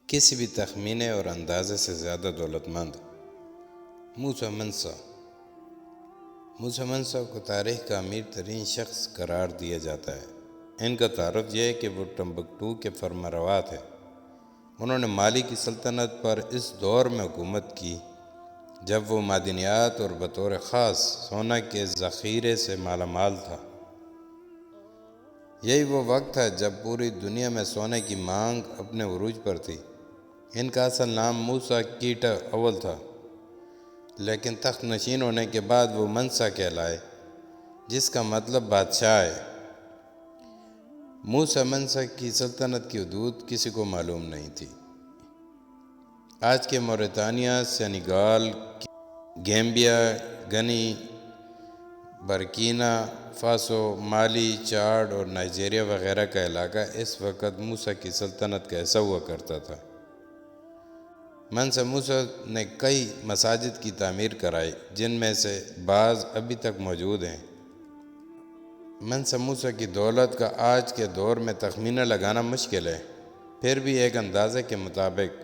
کسی بھی تخمینے اور اندازے سے زیادہ دولت مند موسیٰ منصا۔ موسیٰ منصا کو تاریخ کا امیر ترین شخص قرار دیا جاتا ہے۔ ان کا تعارف یہ ہے کہ وہ ٹمبکٹو کے فرمانروا تھے۔ انہوں نے مالی کی سلطنت پر اس دور میں حکومت کی جب وہ معدنیات اور بطور خاص سونا کے ذخیرے سے مالا مال تھا۔ یہی وہ وقت تھا جب پوری دنیا میں سونے کی مانگ اپنے عروج پر تھی۔ ان کا اصل نام موسیٰ کیٹا اول تھا، لیکن تخت نشین ہونے کے بعد وہ منصا کہلائے، جس کا مطلب بادشاہ ہے۔ موسیٰ منصا کی سلطنت کی حدود کسی کو معلوم نہیں تھی۔ آج کے موریتانیہ، سینیگال، گیمبیا، گنی، برکینا فاسو، مالی، چاڈ اور نائجیریا وغیرہ کا علاقہ اس وقت موسیٰ کی سلطنت کا حصہ ہوا کرتا تھا۔ منصا موسیٰ نے کئی مساجد کی تعمیر کرائی، جن میں سے بعض ابھی تک موجود ہیں۔ منصا موسیٰ کی دولت کا آج کے دور میں تخمینہ لگانا مشکل ہے، پھر بھی ایک اندازے کے مطابق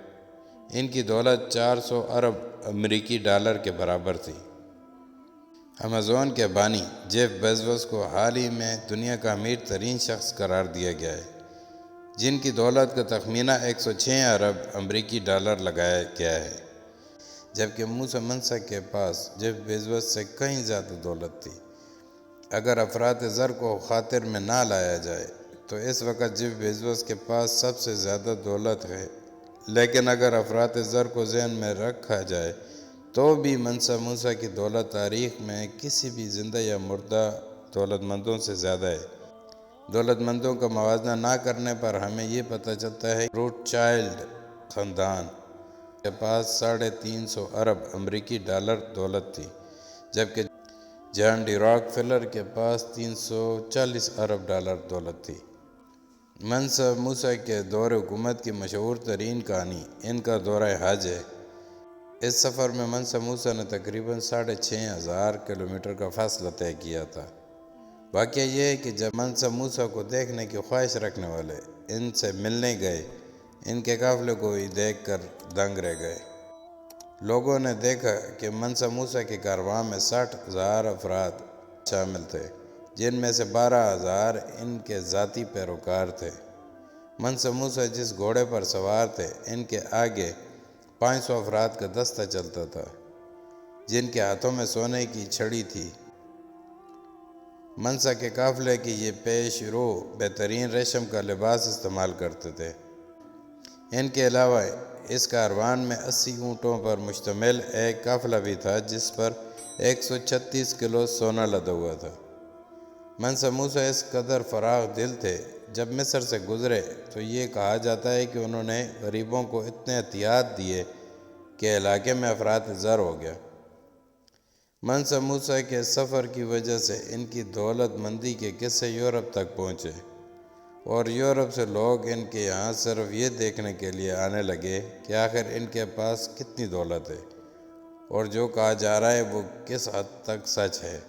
ان کی دولت 400 ارب امریکی ڈالر کے برابر تھی۔ امازون کے بانی جیف بیزوس کو حال ہی میں دنیا کا امیر ترین شخص قرار دیا گیا ہے، جن کی دولت کا تخمینہ 106 ارب امریکی ڈالر لگایا گیا ہے، جبکہ موسیٰ منصا کے پاس جیف بیزوس سے کہیں زیادہ دولت تھی۔ اگر افراط زر کو خاطر میں نہ لایا جائے تو اس وقت جیف بیزوس کے پاس سب سے زیادہ دولت ہے، لیکن اگر افراط زر کو ذہن میں رکھا جائے تو بھی منصا موسیٰ کی دولت تاریخ میں کسی بھی زندہ یا مردہ دولت مندوں سے زیادہ ہے۔ دولت مندوں کا موازنہ نہ کرنے پر ہمیں یہ پتہ چلتا ہے کہ روتھ چائلڈ خاندان کے پاس 350 ارب امریکی ڈالر دولت تھی، جبکہ جان ڈی راک فیلر کے پاس 340 ارب ڈالر دولت تھی۔ منصا موسیٰ کے دور حکومت کی مشہور ترین کہانی ان کا دورہ حج ہے۔ اس سفر میں منصا موسیٰ نے تقریباً 6500 کلومیٹر کا فاصلہ طے کیا تھا۔ واقعہ یہ ہے کہ جب منصا موسیٰ کو دیکھنے کی خواہش رکھنے والے ان سے ملنے گئے، ان کے قافلے کو ہی دیکھ کر دنگ رہ گئے۔ لوگوں نے دیکھا کہ منصا موسیٰ کے کارواں میں 60,000 افراد شامل تھے، جن میں سے 12,000 ان کے ذاتی پیروکار تھے۔ منصا موسیٰ جس گھوڑے پر سوار تھے، ان کے آگے 500 افراد کا دستہ چلتا تھا، جن کے ہاتھوں میں سونے کی چھڑی تھی۔ منصا کے قافلے کی یہ پیش رو بہترین ریشم کا لباس استعمال کرتے تھے۔ ان کے علاوہ اس کاروان میں 80 اونٹوں پر مشتمل ایک قافلہ بھی تھا، جس پر 136 کلو سونا لدا ہوا تھا۔ منصا موسیٰ اس قدر فراخ دل تھے، جب مصر سے گزرے تو یہ کہا جاتا ہے کہ انہوں نے غریبوں کو اتنے عطیات دیے کہ علاقے میں افراط زر ہو گیا۔ منصا موسیٰ کے سفر کی وجہ سے ان کی دولت مندی کے قصے یورپ تک پہنچے، اور یورپ سے لوگ ان کے یہاں صرف یہ دیکھنے کے لیے آنے لگے کہ آخر ان کے پاس کتنی دولت ہے، اور جو کہا جا رہا ہے وہ کس حد تک سچ ہے۔